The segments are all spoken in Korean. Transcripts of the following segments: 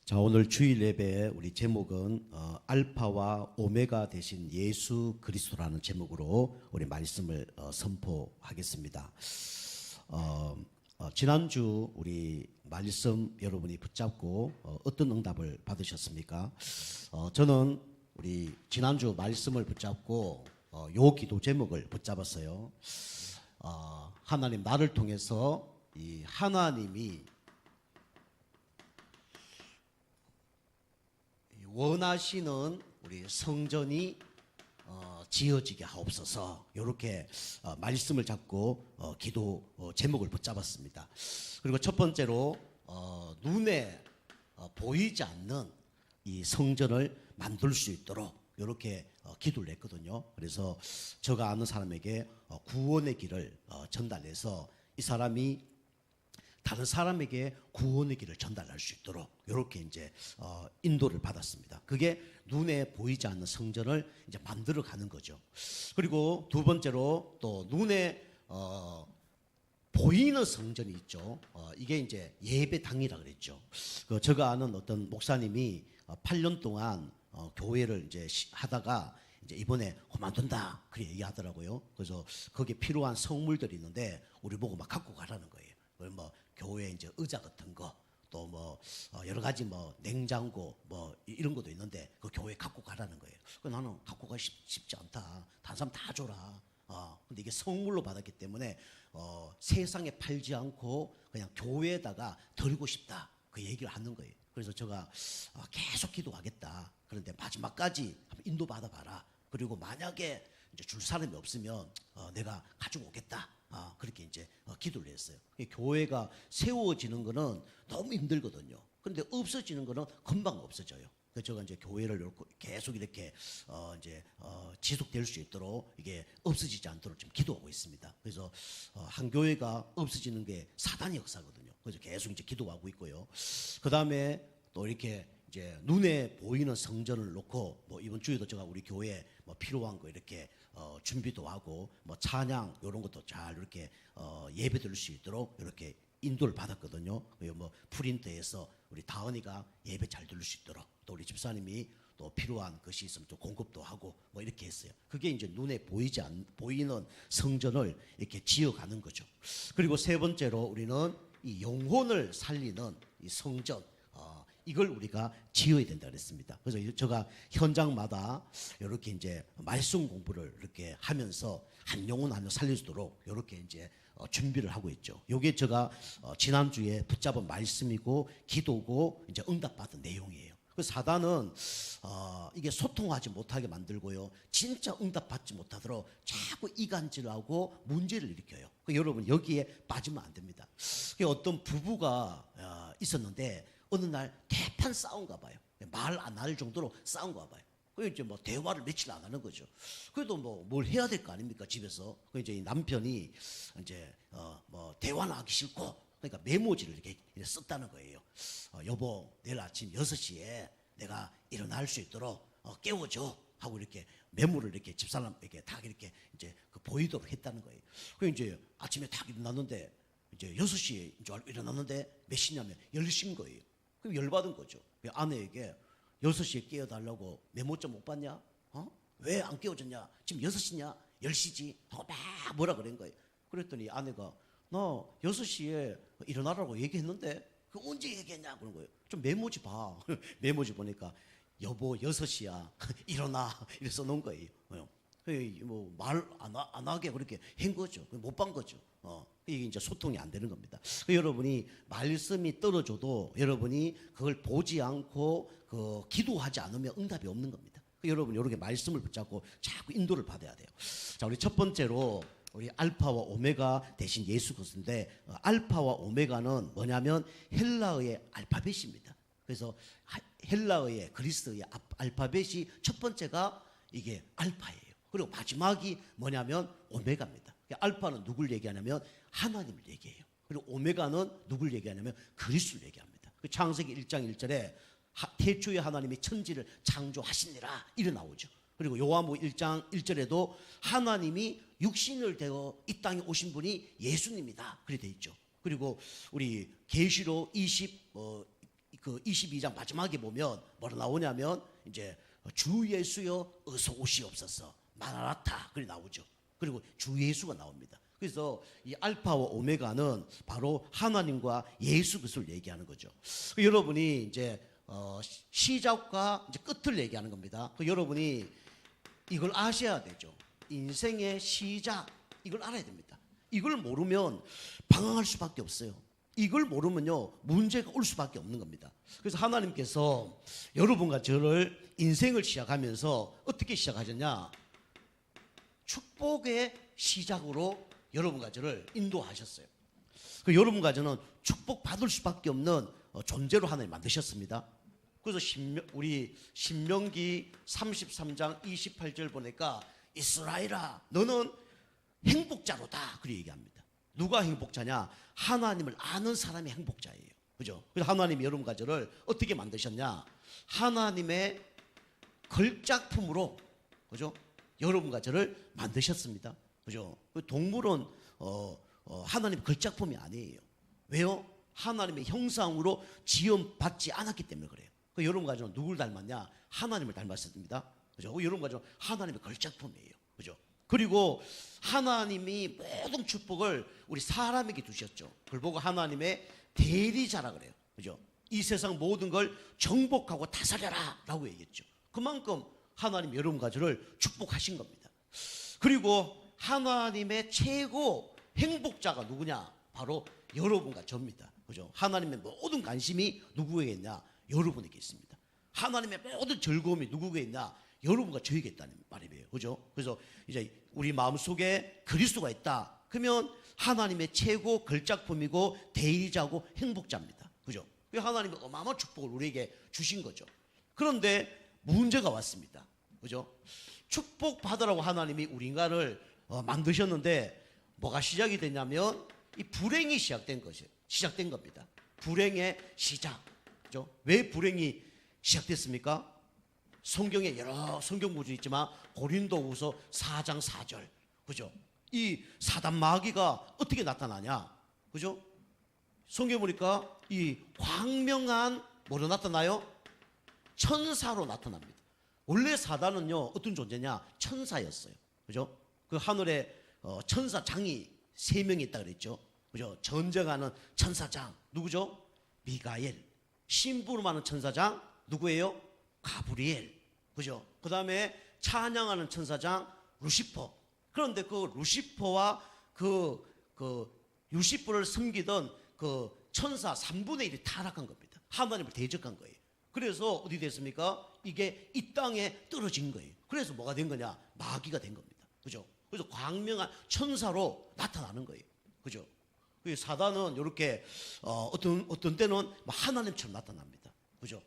자, 오늘 주일 예배 우리 제목은 알파와 오메가 되신 예수 그리스도라는 제목으로 우리 말씀을 선포하겠습니다. 지난주 우리 말씀 여러분이 붙잡고 어떤 응답을 받으셨습니까? 저는 우리 지난주 말씀을 붙잡고 요 기도 제목을 붙잡았어요. 하나님, 나를 통해서 이 하나님이 원하시는 우리 성전이 지어지게 하옵소서. 이렇게 말씀을 잡고 기도 제목을 붙잡았습니다. 그리고 첫 번째로 눈에 보이지 않는 이 성전을 만들 수 있도록 이렇게 기도를 했거든요. 그래서 제가 아는 사람에게 구원의 길을 전달해서 이 사람이 다른 사람에게 구원의 길을 전달할 수 있도록 이렇게 이제 인도를 받았습니다. 그게 눈에 보이지 않는 성전을 이제 만들어 가는 거죠. 그리고 두 번째로 또 눈에 보이는 성전이 있죠. 이게 이제 예배당이라 그랬죠. 제가 아는 어떤 목사님이 8년 동안 교회를 이제 하다가 이제 이번에 그만둔다 그렇게 얘기하더라고요. 그래서 거기에 필요한 성물들이 있는데 우리 보고 막 갖고 가라는 거예요. 뭐 교회 이제 의자 같은 거, 또 뭐 여러 가지 뭐 냉장고 뭐 이런 것도 있는데 그 교회 갖고 가라는 거예요. 나는 갖고 가기 쉽지 않다. 다른 사람 다 줘라. 근데 이게 성물로 받았기 때문에 세상에 팔지 않고 그냥 교회에다가 드리고 싶다. 그 얘기를 하는 거예요. 그래서 제가 계속 기도하겠다. 그런데 마지막까지 한번 인도 받아봐라. 그리고 만약에 이제 줄 사람이 없으면 내가 가지고 오겠다. 그렇게 이제 기도를 했어요. 교회가 세워지는 거는 너무 힘들거든요. 그런데 없어지는 거는 금방 없어져요. 그래서 제가 이제 교회를 계속 이렇게 이제 지속될 수 있도록 이게 없어지지 않도록 좀 기도하고 있습니다. 그래서 한 교회가 없어지는 게 사단의 역사거든요. 그래서 계속 이제 기도하고 있고요. 그 다음에 또 이렇게 이제 눈에 보이는 성전을 놓고 뭐 이번 주에도 제가 우리 교회에 뭐 필요한 거 이렇게 준비도 하고 뭐 찬양 이런 것도 잘 이렇게 예배 드릴 수 있도록 이렇게 인도를 받았거든요. 뭐 프린트에서 우리 다은이가 예배 잘 드릴 수 있도록 또 우리 집사님이 또 필요한 것이 있으면 또 공급도 하고 뭐 이렇게 했어요. 그게 이제 눈에 보이는 성전을 이렇게 지어가는 거죠. 그리고 세 번째로 우리는 이 영혼을 살리는 이 성전, 이걸 우리가 지어야 된다 그랬습니다. 그래서 제가 현장마다 이렇게 이제 말씀 공부를 이렇게 하면서 한 영혼 한 명 살려주도록 이렇게 이제 준비를 하고 있죠. 이게 제가 지난주에 붙잡은 말씀이고 기도고 이제 응답받은 내용이에요. 그 사단은 이게 소통하지 못하게 만들고요. 진짜 응답받지 못하도록 자꾸 이간질하고 문제를 일으켜요. 여러분 여기에 빠지면 안 됩니다. 어떤 부부가 있었는데 어느 날 대판 싸운가 봐요. 말 안 할 정도로 싸운가 봐요. 그래서 이제 뭐 대화를 며칠 안 하는 거죠. 그래도 뭐 뭘 해야 될 거 아닙니까 집에서. 그래서 이제 이 남편이 이제 뭐 대화는 하기 싫고 그러니까 메모지를 이렇게 썼다는 거예요. 여보 내일 아침 6시에 내가 일어날 수 있도록 깨워줘 하고 이렇게 메모를 이렇게 집사람에게 다 이렇게 이제 보이도록 했다는 거예요. 그래서 이제 아침에 딱 일어났는데 이제 6시에 줄 알고 일어났는데 몇 시냐면 10시인 거예요. 그럼 열받은 거죠. 아내에게 6시에 깨워달라고 메모장 못 봤냐? 왜 안 깨워줬냐? 지금 6시냐? 10시지? 하고 막 뭐라 그런 거예요. 그랬더니 아내가 나 6시에 일어나라고 얘기했는데 그 언제 얘기했냐? 그런 거예요. 좀 메모지 봐. 메모지 보니까 여보 6시야. 일어나. 이렇게 써놓은 거예요. 뭐 말 안 하게 그렇게 한 거죠. 못 본 거죠. 이게 이제 소통이 안 되는 겁니다. 여러분이 말씀이 떨어져도 여러분이 그걸 보지 않고 기도하지 않으면 응답이 없는 겁니다. 여러분 이렇게 말씀을 붙잡고 자꾸 인도를 받아야 돼요. 자, 우리 첫 번째로 우리 알파와 오메가 대신 예수 그리스도인데 알파와 오메가는 뭐냐면 헬라어의 알파벳입니다. 그래서 헬라어의 그리스어의 알파벳이 첫 번째가 이게 알파예요. 그리고 마지막이 뭐냐면 오메가입니다. 알파는 누굴 얘기하냐면 하나님을 얘기해요. 그리고 오메가는 누굴 얘기하냐면 그리스도를 얘기합니다. 창세기 1장 1절에 태초에 하나님이 천지를 창조하시니라 이래 나오죠. 그리고 요한복음 1장 1절에도 하나님이 육신을 되어 이 땅에 오신 분이 예수님이다 그래 돼 있죠. 그리고 우리 계시록 그 22장 마지막에 보면 뭐라 나오냐면 이제 주 예수여 어서 오시옵소서 마라나타 그리 나오죠. 그리고 주 예수가 나옵니다. 그래서 이 알파와 오메가는 바로 하나님과 예수 그리스도를 얘기하는 거죠. 여러분이 이제 시작과 이제 끝을 얘기하는 겁니다. 여러분이 이걸 아셔야 되죠. 인생의 시작 이걸 알아야 됩니다. 이걸 모르면 방황할 수밖에 없어요. 이걸 모르면요 문제가 올 수밖에 없는 겁니다. 그래서 하나님께서 여러분과 저를 인생을 시작하면서 어떻게 시작하셨냐? 축복의 시작으로 여러분과 저를 인도하셨어요. 여러분과 저는 축복받을 수밖에 없는 존재로 하나님 만드셨습니다. 그래서 우리 신명기 33장 28절 보니까 이스라엘아 너는 행복자로다 그렇게 얘기합니다. 누가 행복자냐? 하나님을 아는 사람이 행복자예요. 그죠? 그래서 하나님이 여러분과 저를 어떻게 만드셨냐? 하나님의 걸작품으로 그죠? 여러분과 저를 만드셨습니다. 그죠? 동물은 하나님의 걸작품이 아니에요. 왜요? 하나님의 형상으로 지음받지 않았기 때문에 그래요. 여러분과 저는 누굴 닮았냐? 하나님을 닮았습니다. 그죠? 여러분과 저는 하나님의 걸작품이에요. 그죠? 그리고 하나님이 모든 축복을 우리 사람에게 주셨죠. 그걸 보고 하나님의 대리자라 그래요. 그죠? 이 세상 모든 걸 정복하고 다스려라 라고 얘기했죠. 그만큼 하나님 여러분과 저를 축복하신 겁니다. 그리고 하나님의 최고 행복자가 누구냐? 바로 여러분과 저입니다. 그죠? 하나님의 모든 관심이 누구에게 있냐? 여러분에게 있습니다. 하나님의 모든 즐거움이 누구에게 있냐? 여러분과 저에게 있다는 말이에요. 그죠? 그래서 이제 우리 마음속에 그리스도가 있다. 그러면 하나님의 최고 걸작품이고 대리자고 행복자입니다. 그죠? 하나님이 어마어마한 축복을 우리에게 주신 거죠. 그런데 문제가 왔습니다. 그죠? 축복받으라고 하나님이 우리 인간을 만드셨는데 뭐가 시작이 됐냐면 이 불행이 시작된 겁니다. 불행의 시작. 그죠? 왜 불행이 시작됐습니까? 성경에 여러 성경 구절이 있지만 고린도후서 4장 4절. 그죠? 이 사단 마귀가 어떻게 나타나냐? 그죠? 성경 보니까 이 광명한 뭐로 나타나요? 천사로 나타납니다. 원래 사단은요 어떤 존재냐? 천사였어요. 그죠? 그 하늘에 천사장이 3명이 있다 그랬죠. 그죠? 전쟁하는 천사장 누구죠? 미가엘. 심부름하는 천사장 누구예요? 가브리엘. 그죠? 그 다음에 찬양하는 천사장 루시퍼. 그런데 그 루시퍼와 그 루시퍼를 섬기던 그 천사 3분의 1이 타락한 겁니다. 하나님을 대적한 거예요. 그래서 어디 됐습니까? 이게 이 땅에 떨어진 거예요. 그래서 뭐가 된 거냐? 마귀가 된 겁니다. 그죠? 그래서 광명한 천사로 나타나는 거예요. 그죠? 사단은 이렇게 어떤 때는 하나님처럼 나타납니다. 그죠?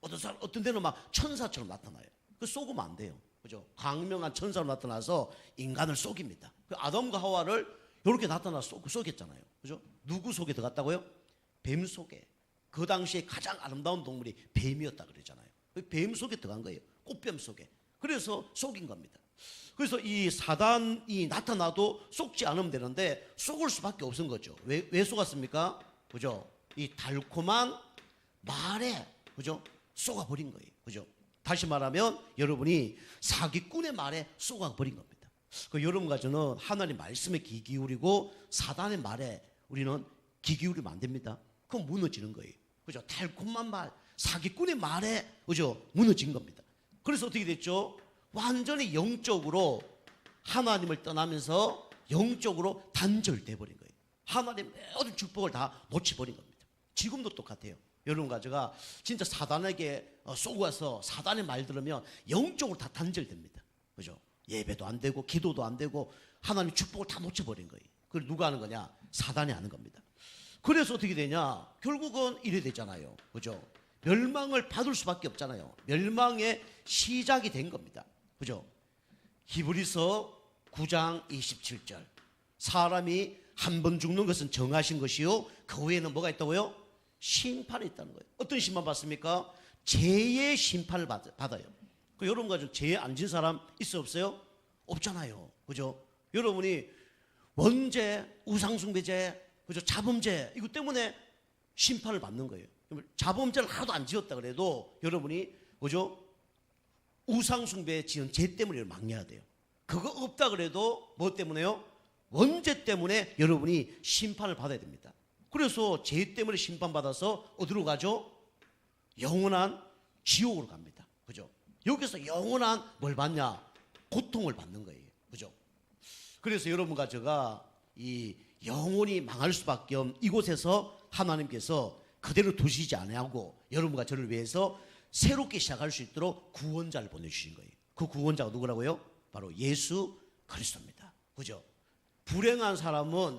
어떤 때는 막 천사처럼 나타나요. 그 속으면 안 돼요. 그죠? 광명한 천사로 나타나서 인간을 속입니다. 아담과 하와를 이렇게 나타나서 속였잖아요. 그죠? 누구 속에 들어갔다고요? 뱀 속에. 그 당시에 가장 아름다운 동물이 뱀이었다 그러잖아요. 뱀 속에 들어간 거예요. 꽃뱀 속에. 그래서 속인 겁니다. 그래서 이 사단이 나타나도 속지 않으면 되는데 속을 수밖에 없은 거죠. 왜 속았습니까? 그죠? 이 달콤한 말에 그죠? 속아버린 거예요. 그죠? 다시 말하면 여러분이 사기꾼의 말에 속아버린 겁니다. 여러분과 저는 하나님 말씀에 귀 기울이고 사단의 말에 우리는 귀 기울이면 안 됩니다. 그럼 무너지는 거예요. 그죠? 달콤한 말, 사기꾼의 말에 그죠? 무너진 겁니다. 그래서 어떻게 됐죠? 완전히 영적으로 하나님을 떠나면서 영적으로 단절돼 버린 거예요. 하나님의 모든 축복을 다 놓쳐버린 겁니다. 지금도 똑같아요. 여러분과 제가 진짜 사단에게 속아서 사단의 말 들으면 영적으로 다 단절됩니다. 그죠? 예배도 안 되고 기도도 안 되고 하나님의 축복을 다 놓쳐버린 거예요. 그걸 누가 하는 거냐? 사단이 하는 겁니다. 그래서 어떻게 되냐? 결국은 이래 되잖아요. 그죠? 멸망을 받을 수밖에 없잖아요. 멸망의 시작이 된 겁니다. 그죠? 히브리서 9장 27절. 사람이 한 번 죽는 것은 정하신 것이요. 그 후에는 뭐가 있다고요? 심판이 있다는 거예요. 어떤 심판 받습니까? 죄의 심판을 받아요. 여러분과 좀 죄에 안 진 사람 있어 없어요? 없잖아요. 그죠? 여러분이 원죄, 우상숭배죄, 그죠? 자범죄 이것 때문에 심판을 받는 거예요. 자범죄를 하나도 안 지었다 그래도 여러분이 그죠? 우상숭배 지은 죄 때문에 막려야 돼요. 그거 없다 그래도 뭐 때문에요? 원죄 때문에 여러분이 심판을 받아야 됩니다. 그래서 죄 때문에 심판받아서 어디로 가죠? 영원한 지옥으로 갑니다. 그죠? 여기서 영원한 뭘 받냐? 고통을 받는 거예요. 그죠? 그래서 여러분과 제가 이 영원히 망할 수밖에 없는 이곳에서 하나님께서 그대로 두시지 아니하고 여러분과 저를 위해서 새롭게 시작할 수 있도록 구원자를 보내주신 거예요. 그 구원자가 누구라고요? 바로 예수 그리스도입니다. 그죠? 불행한 사람은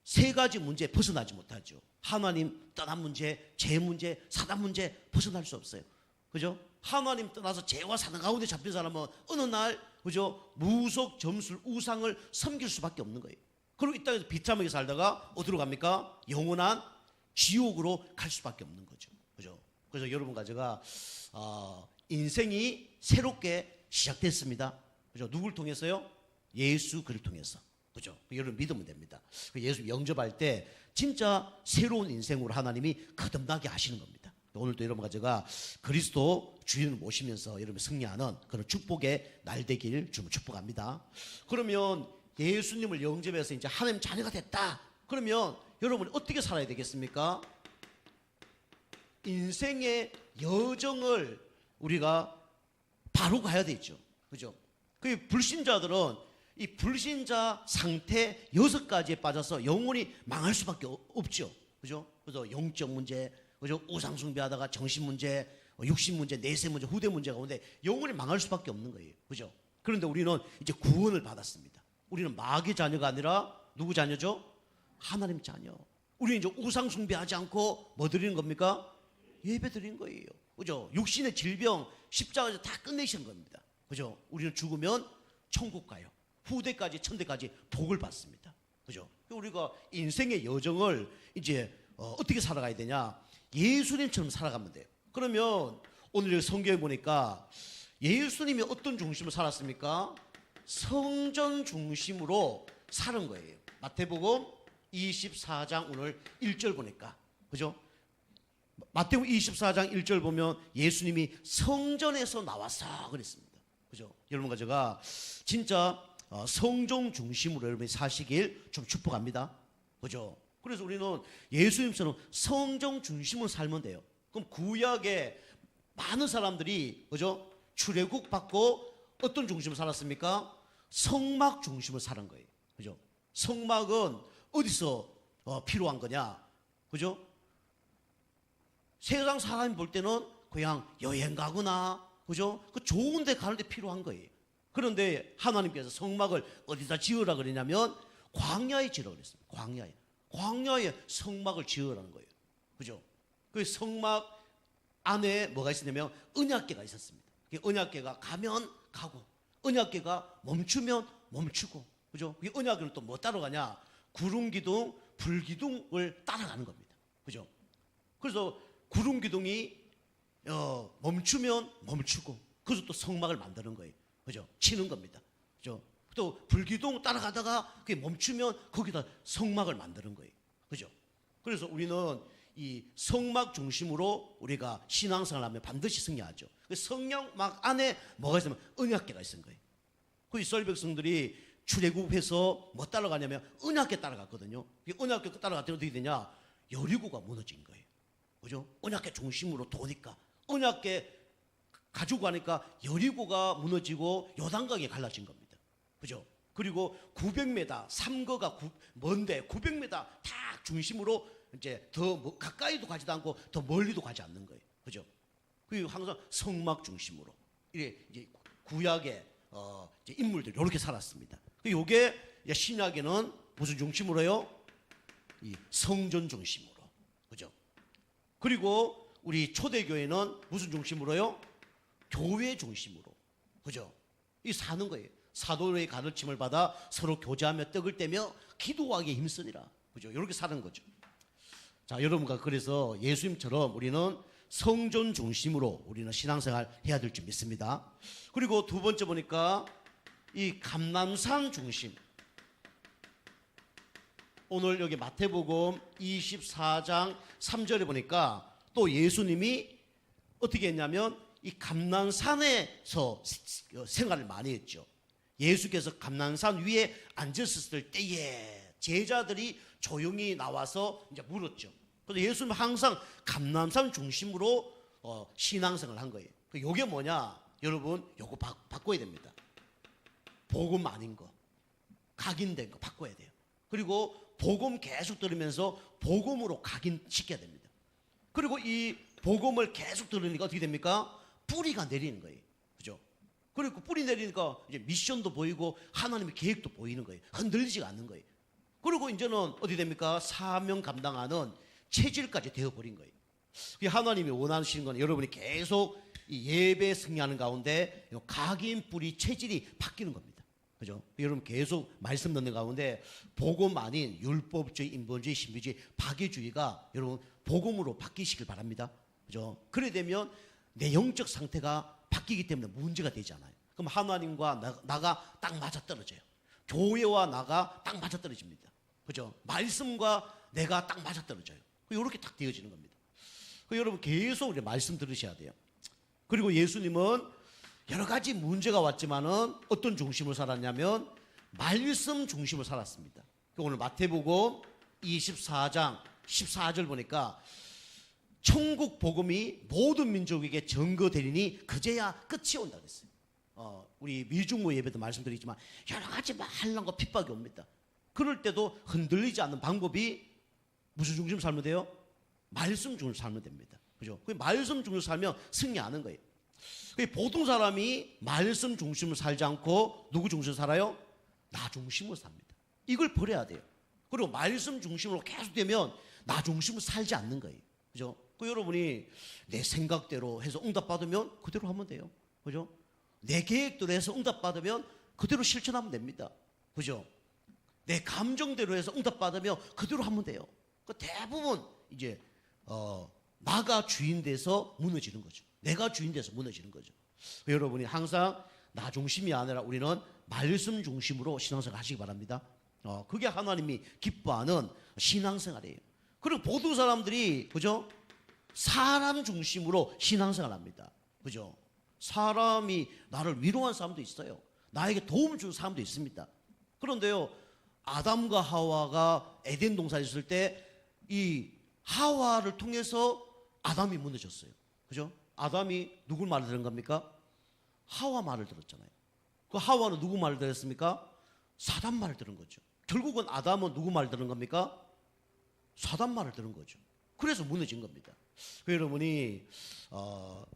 세 가지 문제에 벗어나지 못하죠. 하나님 떠난 문제, 죄 문제, 사단 문제 벗어날 수 없어요. 그죠? 하나님 떠나서 죄와 사단 가운데 잡힌 사람은 어느 날 그죠? 무속 점술 우상을 섬길 수밖에 없는 거예요. 그리고 이 땅에서 비참하게 살다가 어디로 갑니까? 영원한 지옥으로 갈 수밖에 없는 거죠. 그죠? 그래서 여러분과 제가 인생이 새롭게 시작됐습니다. 그죠? 누굴 통해서요? 예수 그리스도를 통해서. 그죠? 여러분 믿으면 됩니다. 예수 영접할 때 진짜 새로운 인생으로 하나님이 거듭나게 하시는 겁니다. 오늘도 여러분과 제가 그리스도 주인을 모시면서 여러분 승리하는 그런 축복의 날 되길 주님 축복합니다. 그러면 예수님을 영접해서 이제 하나님 자녀가 됐다. 그러면 여러분 어떻게 살아야 되겠습니까? 인생의 여정을 우리가 바로 가야 되죠. 그죠? 그 불신자들은 이 불신자 상태 6가지에 빠져서 영원히 망할 수밖에 없죠. 그죠? 그래서 영적 문제, 그죠? 우상숭배하다가 정신 문제, 육신 문제, 내세 문제, 후대 문제 가운데 영원히 망할 수밖에 없는 거예요. 그죠? 그런데 우리는 이제 구원을 받았습니다. 우리는 마귀 자녀가 아니라 누구 자녀죠? 하나님 자녀. 우리는 이제 우상숭배하지 않고 뭐 드리는 겁니까? 예배 드리는 거예요. 그죠? 육신의 질병 십자가에서 다 끝내시는 겁니다. 그죠? 우리는 죽으면 천국 가요. 후대까지 천대까지 복을 받습니다. 그죠? 우리가 인생의 여정을 이제 어떻게 살아가야 되냐? 예수님처럼 살아가면 돼요. 그러면 오늘 성경에 보니까 예수님이 어떤 중심으로 살았습니까? 성전 중심으로 사는 거예요. 마태복음 24장 오늘 1절 보니까. 그죠? 마태복음 24장 1절 보면 예수님이 성전에서 나와서 그랬습니다. 그죠? 여러분과 제가 진짜 성전 중심으로 여러분이 사시길 좀 축복합니다. 그죠? 그래서 우리는 예수님처럼 성전 중심으로 살면 돼요. 그럼 구약에 많은 사람들이 그죠? 출애굽 받고 어떤 중심으로 살았습니까? 성막 중심으로 사는 거예요. 그죠? 성막은 어디서 필요한 거냐? 그죠? 세상 사람이 볼 때는 그냥 여행 가거나 그죠? 그 좋은 데 가는 데 필요한 거예요. 그런데 하나님께서 성막을 어디다 지으라 그러냐면 광야에 지으라 그랬습니다. 광야에 성막을 지으라는 거예요. 그죠? 그 성막 안에 뭐가 있었냐면 언약궤가 있었습니다. 언약궤가 가면 가고 언약궤가 멈추면 멈추고 그죠? 이 언약궤는 또 뭐 따라가냐? 구름 기둥, 불 기둥을 따라가는 겁니다. 그죠? 그래서 구름 기둥이 멈추면 멈추고 그래서 또 성막을 만드는 거예요. 그죠? 치는 겁니다. 그죠? 또 불기둥 따라가다가 그게 멈추면 거기다 성막을 만드는 거예요. 그죠? 그래서 우리는 이 성막 중심으로 우리가 신앙생활을 하면 반드시 승리하죠. 그 성막 안에 뭐가 있으면 언약궤가 있는 거예요. 그 이스라엘 백성들이 출애굽해서 뭐 따라가냐면 언약궤 따라갔거든요. 언약궤 따라갔더니 어떻게 되냐? 여리고가 무너진 거예요. 그죠? 언약궤 중심으로 도니까 언약궤 가지고 가니까 여리고가 무너지고 요단강이 갈라진 겁니다. 그죠? 그리고 900m 삼거가 먼데 900m 다 중심으로 이제 더 가까이도 가지도 않고 더 멀리도 가지 않는 거예요. 그죠? 그리고 항상 성막 중심으로 이제 구약의 이제 인물들이 이렇게 살았습니다. 요게 신약에는 무슨 중심으로요? 이 성전 중심으로. 그죠? 그리고 우리 초대교회는 무슨 중심으로요? 교회 중심으로. 그죠? 이 사는 거예요. 사도의 가르침을 받아 서로 교제하며 떡을 떼며 기도하기에 힘쓰니라. 그죠? 이렇게 사는 거죠. 자, 여러분과 그래서 예수님처럼 우리는 성전 중심으로 우리는 신앙생활 해야 될 줄 믿습니다. 그리고 두 번째 보니까 이 감람산 중심. 오늘 여기 마태복음 24장 3절에 보니까 또 예수님이 어떻게 했냐면 이 감난산에서 생활을 많이 했죠. 예수께서 감난산 위에 앉으셨을 때에 제자들이 조용히 나와서 이제 물었죠. 그래서 예수님은 항상 감난산 중심으로 신앙생활을 한 거예요. 요게 뭐냐? 여러분, 요거 바꿔야 됩니다. 복음 아닌 거, 각인된 거 바꿔야 돼요. 그리고 복음 계속 들으면서 복음으로 각인시켜야 됩니다. 그리고 이 복음을 계속 들으니까 어떻게 됩니까? 뿌리가 내리는 거예요. 그죠? 그리고 뿌리 내리니까 이제 미션도 보이고 하나님의 계획도 보이는 거예요. 흔들리지가 않는 거예요. 그리고 이제는 어떻게 됩니까? 사명 감당하는 체질까지 되어버린 거예요. 하나님이 원하시는 건 여러분이 계속 이 예배 승리하는 가운데 각인 뿌리 체질이 바뀌는 겁니다. 그죠? 여러분 계속 말씀 듣는 가운데 복음 아닌 율법주의, 인본주의, 신비주의, 박애주의가 여러분 복음으로 바뀌시길 바랍니다. 그죠? 그래 되면 내 영적 상태가 바뀌기 때문에 문제가 되지 않아요. 그럼 하나님과 나가 딱 맞아떨어져요. 교회와 나가 딱 맞아떨어집니다. 그죠? 말씀과 내가 딱 맞아떨어져요. 이렇게 딱 되어지는 겁니다. 여러분 계속 말씀 들으셔야 돼요. 그리고 예수님은 여러 가지 문제가 왔지만은 어떤 중심으로 살았냐면 말씀 중심으로 살았습니다. 오늘 마태복음 24장 14절 보니까 천국 복음이 모든 민족에게 증거되리니 그제야 끝이 온다 그랬어요. 우리 미중모 예배도 말씀드리지만 여러 가지 한란과 핍박이 옵니다. 그럴 때도 흔들리지 않는 방법이 무슨 중심으로 살면 돼요? 말씀 중심으로 살면 됩니다. 그죠? 그 말씀 중심으로 살면 승리하는 거예요. 보통 사람이 말씀 중심으로 살지 않고 누구 중심으로 살아요? 나 중심으로 삽니다. 이걸 버려야 돼요. 그리고 말씀 중심으로 계속되면 나 중심으로 살지 않는 거예요. 그죠? 여러분이 내 생각대로 해서 응답받으면 그대로 하면 돼요. 그죠? 내 계획대로 해서 응답받으면 그대로 실천하면 됩니다. 그죠? 내 감정대로 해서 응답받으면 그대로 하면 돼요. 대부분 이제 나가 주인 돼서 무너지는 거죠. 내가 주인 돼서 무너지는 거죠. 여러분이 항상 나 중심이 아니라 우리는 말씀 중심으로 신앙생활 하시기 바랍니다. 그게 하나님이 기뻐하는 신앙생활이에요. 그리고 보통 사람들이 그죠? 사람 중심으로 신앙생활 합니다. 그죠? 사람이 나를 위로한 사람도 있어요. 나에게 도움 준 사람도 있습니다. 그런데요, 아담과 하와가 에덴 동산에 있을 때 이 하와를 통해서 아담이 무너졌어요. 그죠? 아담이 누구 말을 들은 겁니까? 하와 말을 들었잖아요. 그 하와는 누구 말을 들었습니까? 사단 말을 들은 거죠. 결국은 아담은 누구 말을 들은 겁니까? 사단 말을 들은 거죠. 그래서 무너진 겁니다. 여러분이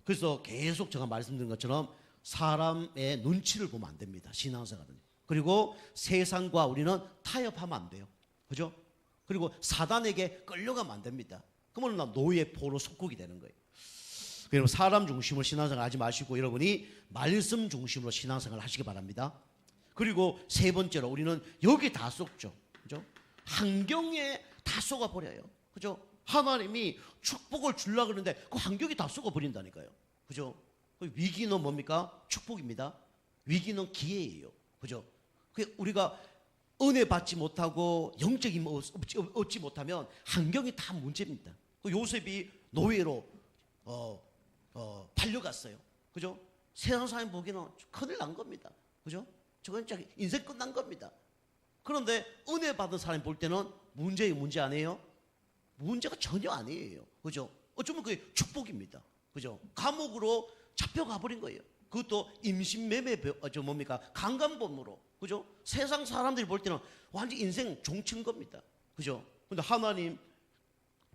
그래서 계속 제가 말씀드린 것처럼 사람의 눈치를 보면 안 됩니다. 신앙생활은. 그리고 세상과 우리는 타협하면 안 돼요. 그죠? 그리고 사단에게 끌려가면 안 됩니다. 그러면 나 노예 포로 속국이 되는 거예요. 여러분 사람 중심으로 신앙생활 하지 마시고 여러분이 말씀 중심으로 신앙생활 하시기 바랍니다. 그리고 세 번째로 우리는 여기 다 속죠. 그죠? 환경에 다 속아버려요. 그죠? 하나님이 축복을 주려고 그러는데 그 환경이 다 속아버린다니까요. 그죠? 위기는 뭡니까? 축복입니다. 위기는 기회예요. 그죠? 우리가 은혜 받지 못하고 영적인 얻지 못하면 환경이 다 문제입니다. 요셉이 노예로 팔려갔어요. 그죠? 세상 사람 보기에는 큰일 난 겁니다. 그죠? 저건 진짜 인생 끝난 겁니다. 그런데 은혜 받은 사람이 볼 때는 문제 아니에요? 문제가 전혀 아니에요. 그죠? 어쩌면 그게 축복입니다. 그죠? 감옥으로 잡혀가 버린 거예요. 그것도 임신매매 뭡니까? 강간범으로. 그죠? 세상 사람들이 볼 때는 완전 인생 종친 겁니다. 그죠? 근데 하나님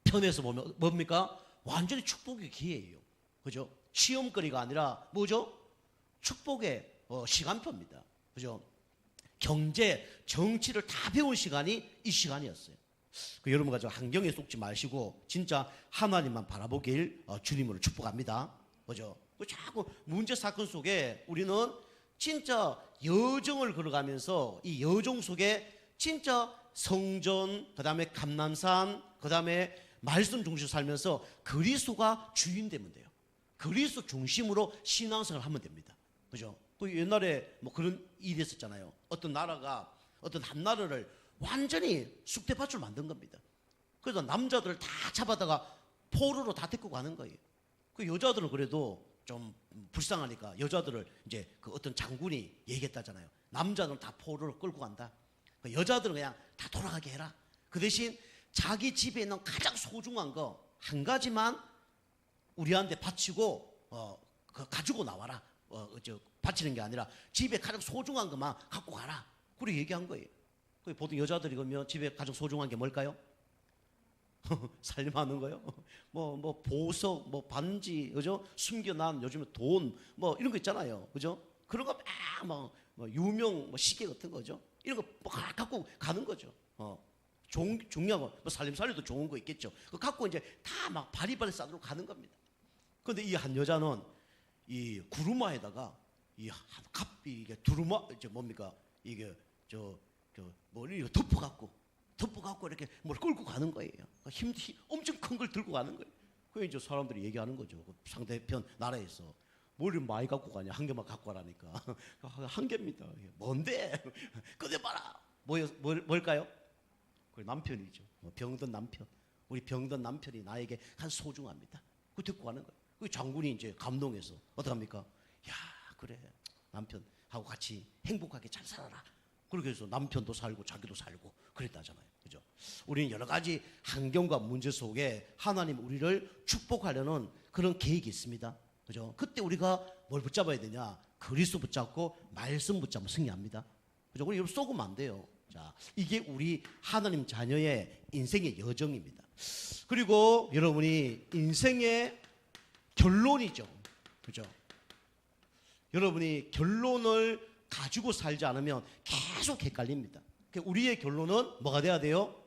편에서 보면 뭡니까? 완전히 축복의 기회예요. 그죠? 시험거리가 아니라 뭐죠? 축복의 시간표입니다. 그죠? 경제, 정치를 다 배운 시간이 이 시간이었어요. 여러분과 저 환경에 속지 마시고 진짜 하나님만 바라보길 주님으로 축복합니다. 그죠? 자꾸 문제 사건 속에 우리는 진짜 여정을 걸어가면서 이 여정 속에 진짜 성전, 그 다음에 감난산, 그 다음에 말씀 중심으로 살면서 그리스도가 주인 되면 돼요. 그리스도 중심으로 신앙생활을 하면 됩니다. 그죠? 그 옛날에 뭐 그런 일이 있었잖아요. 어떤 나라가 어떤 한 나라를 완전히 쑥대밭으로 만든 겁니다. 그래서 남자들을 다 잡아다가 포로로 다 데리고 가는 거예요. 그 여자들은 그래도 좀 불쌍하니까 여자들을 이제 그 어떤 장군이 얘기했다잖아요. 남자는 다 포로로 끌고 간다. 그 여자들은 그냥 다 돌아가게 해라. 그 대신 자기 집에 있는 가장 소중한 거 한 가지만 우리한테 바치고 그 가지고 나와라. 바치는 게 아니라 집에 가장 소중한 것만 갖고 가라. 그렇게 얘기한 거예요. 보통 여자들이 그러면 집에 가장 소중한 게 뭘까요? 살림하는 거요? 뭐 보석, 뭐 반지, 그죠? 숨겨난 요즘에 돈, 뭐 이런 거 있잖아요, 그죠? 그런 거 막 뭐 유명 뭐 시계 같은 거죠. 이런 거 막 갖고 가는 거죠. 중요한 거, 뭐 살림살이도 좋은 거 있겠죠. 그 갖고 이제 다 막 바리바리 싸들고 가는 겁니다. 그런데 이 한 여자는 이 구루마에다가 이게 두루마 이제 뭡니까 이게 머리를 덮어갖고 이렇게 뭘 끌고 가는 거예요. 힘 엄청 큰 걸 들고 가는 거예요. 그 이제 사람들이 얘기하는 거죠. 그 상대편 나라에서 뭘 많이 갖고 가냐, 한 개만 갖고 가라니까. 한 개입니다. 뭔데? 꺼내봐라. 뭘까요? 그 남편이죠. 병든 남편. 우리 병든 남편이 나에게 한 소중합니다. 그 듣고 가는 거예요. 그 장군이 이제 감동해서 어떡합니까? 야, 그래. 남편하고 같이 행복하게 잘 살아라. 그렇게 해서 남편도 살고 자기도 살고 그랬다잖아요. 그죠? 우리는 여러 가지 환경과 문제 속에 하나님 우리를 축복하려는 그런 계획이 있습니다. 그죠? 그때 우리가 뭘 붙잡아야 되냐? 그리스도 붙잡고 말씀 붙잡으면 승리합니다. 그죠? 우리 여러분 속으면 안 돼요. 자, 이게 우리 하나님 자녀의 인생의 여정입니다. 그리고 여러분이 인생의 결론이죠. 그죠? 여러분이 결론을 가지고 살지 않으면 계속 헷갈립니다. 우리의 결론은 뭐가 돼야 돼요?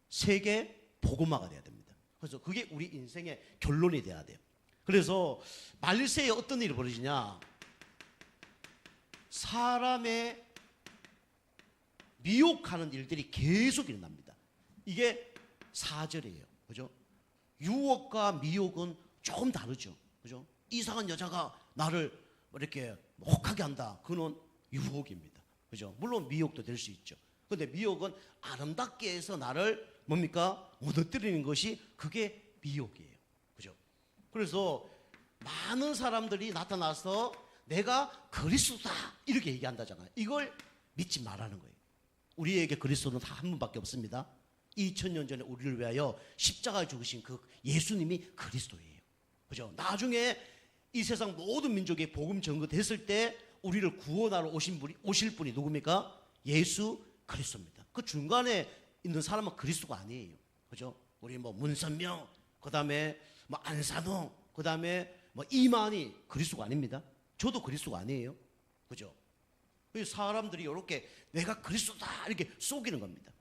세계 복음화가 돼야 됩니다. 그래서 그게 우리 인생의 결론이 돼야 돼요. 그래서 말세에 어떤 일이 벌어지냐? 사람의 미혹하는 일들이 계속 일어납니다. 이게 4절이에요. 그죠? 유혹과 미혹은 조금 다르죠. 그죠? 이상한 여자가 나를 이렇게 혹하게 한다. 그건 유혹입니다. 그죠? 물론 미혹도 될 수 있죠. 근데 미혹은 아름답게 해서 나를 뭡니까? 무너뜨리는 것이 그게 미혹이에요. 그죠? 그래서 많은 사람들이 나타나서 내가 그리스도다 이렇게 얘기한다잖아요. 이걸 믿지 말라는 거예요. 우리에게 그리스도는 다 한 분밖에 없습니다. 2000년 전에 우리를 위하여 십자가에 죽으신 그 예수님이 그리스도예요. 그죠? 나중에 이 세상 모든 민족의 복음 전거됐을 때 우리를 구원하러 오실 분이 누굽니까? 예수 그리스도입니다. 그 중간에 있는 사람은 그리스도가 아니에요. 그죠? 우리 뭐 문선명, 그 다음에 뭐 안산호, 그 다음에 뭐 이만희 그리스도가 아닙니다. 저도 그리스도가 아니에요. 그죠? 사람들이 이렇게 내가 그리스도다 이렇게 속이는 겁니다.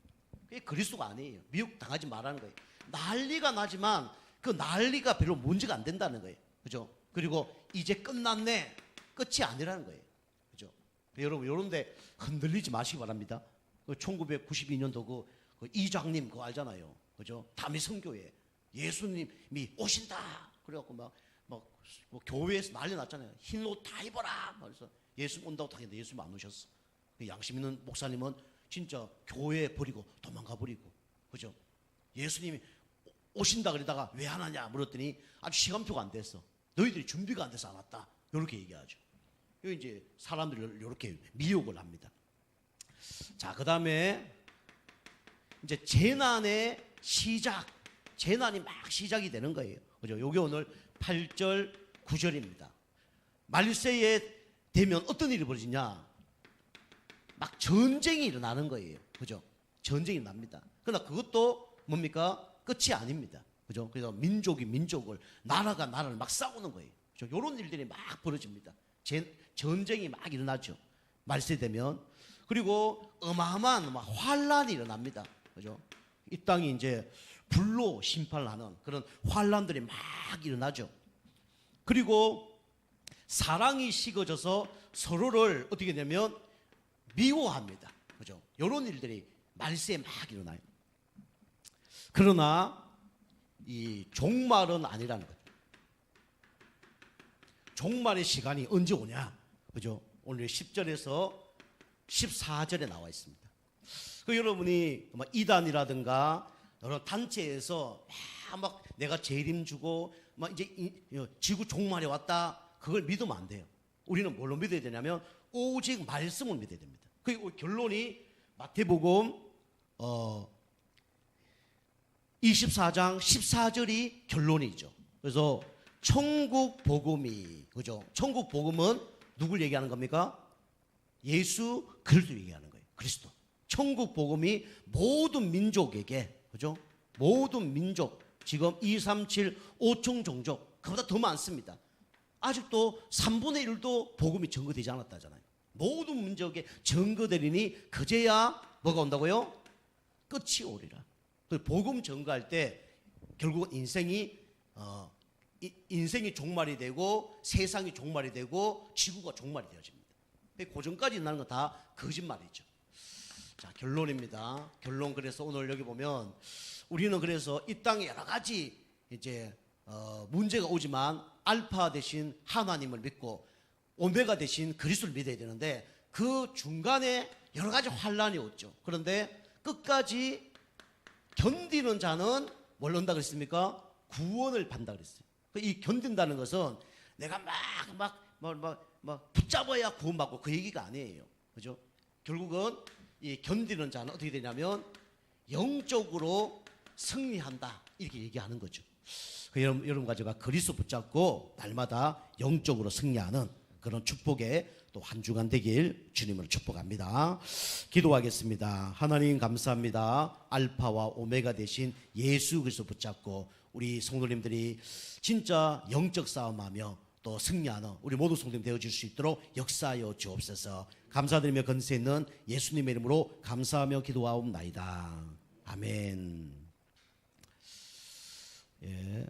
그게 그리스도가 아니에요. 미혹 당하지 말라는 거예요. 난리가 나지만 그 난리가 별로 문제가 안 된다는 거예요. 그죠? 그리고 이제 끝났네. 끝이 아니라는 거예요. 그죠? 여러분, 이런데 흔들리지 마시기 바랍니다. 1992년도 그 이장님 그거 알잖아요. 그죠? 담이 선교회 예수님이 오신다. 그래갖고 막 교회에서 난리 났잖아요. 흰 옷 다 입어라. 그래서 예수 온다고 하는데 예수님 안 오셨어. 양심 있는 목사님은 진짜 교회 버리고 도망가 버리고, 그죠? 예수님이 오신다 그러다가 왜 안 하냐 물었더니 아주 시간표가 안 됐어. 너희들이 준비가 안 돼서 안 왔다. 이렇게 얘기하죠. 이제 사람들이 이렇게 미혹을 합니다. 자, 그 다음에 이제 재난의 시작, 재난이 막 시작이 되는 거예요. 그죠? 요게 오늘 8절, 9절입니다. 말세에 되면 어떤 일이 벌어지냐? 막 전쟁이 일어나는 거예요. 그죠? 전쟁이 납니다. 그러나 그것도 뭡니까? 끝이 아닙니다. 그죠? 그래서 민족이 민족을, 나라가 나라를 막 싸우는 거예요. 그죠? 이런 일들이 막 벌어집니다. 전쟁이 막 일어나죠. 말세 되면. 그리고 어마어마한 막 환란이 일어납니다. 그죠? 이 땅이 이제 불로 심판을 하는 그런 환란들이 막 일어나죠. 그리고 사랑이 식어져서 서로를 어떻게 되면 미워합니다. 그죠? 이런 일들이 말세에 막 일어나요. 그러나 이 종말은 아니라는 거죠. 종말의 시간이 언제 오냐? 그죠? 오늘 10절에서 14절에 나와 있습니다. 그 여러분이 막 이단이라든가 여러 단체에서 막 내가 재림 주고 막 이제 지구 종말에 왔다, 그걸 믿으면 안 돼요. 우리는 뭘로 믿어야 되냐면 오직 말씀을 믿어야 됩니다. 그 결론이 마태복음 24장 14절이 결론이죠. 그래서 천국 복음이, 그죠? 천국 복음은 누굴 얘기하는 겁니까? 예수 그리스도 얘기하는 거예요. 그리스도. 천국 복음이 모든 민족에게, 그죠? 모든 민족, 지금 2, 3, 7, 5총 종족, 그보다 더 많습니다. 아직도 3분의 1도 복음이 전거되지 않았다잖아요. 모든 민족에 전거되리니 그제야 뭐가 온다고요? 끝이 오리라. 복음 전거할 때 결국은 인생이 종말이 되고 세상이 종말이 되고 지구가 종말이 되어집니다. 그 전까지 나는 건 다 거짓말이죠. 자, 결론입니다. 결론. 그래서 오늘 여기 보면 우리는 그래서 이 땅에 여러 가지 이제 문제가 오지만 알파 대신 하나님을 믿고 오메가 대신 그리스도를 믿어야 되는데 그 중간에 여러 가지 환란이 오죠. 그런데 끝까지 견디는 자는 뭘 얻는다 그랬습니까? 구원을 받는다 그랬어요. 이 견딘다는 것은 내가 막 붙잡아야 구원받고 그 얘기가 아니에요. 그죠? 결국은 이 견디는 자는 어떻게 되냐면 영적으로 승리한다, 이렇게 얘기하는 거죠. 여러분 가지고 그리스도 붙잡고 날마다 영적으로 승리하는 그런 축복의 또 한 주간 되길 주님으로 축복합니다. 기도하겠습니다. 하나님 감사합니다. 알파와 오메가 되신 예수 그리스도 붙잡고 우리 성도님들이 진짜 영적 싸움하며 또 승리하는 우리 모든 성도님 되어줄 수 있도록 역사하여 주옵소서. 감사드리며 건세 있는 예수님의 이름으로 감사하며 기도하옵나이다. 아멘. 예.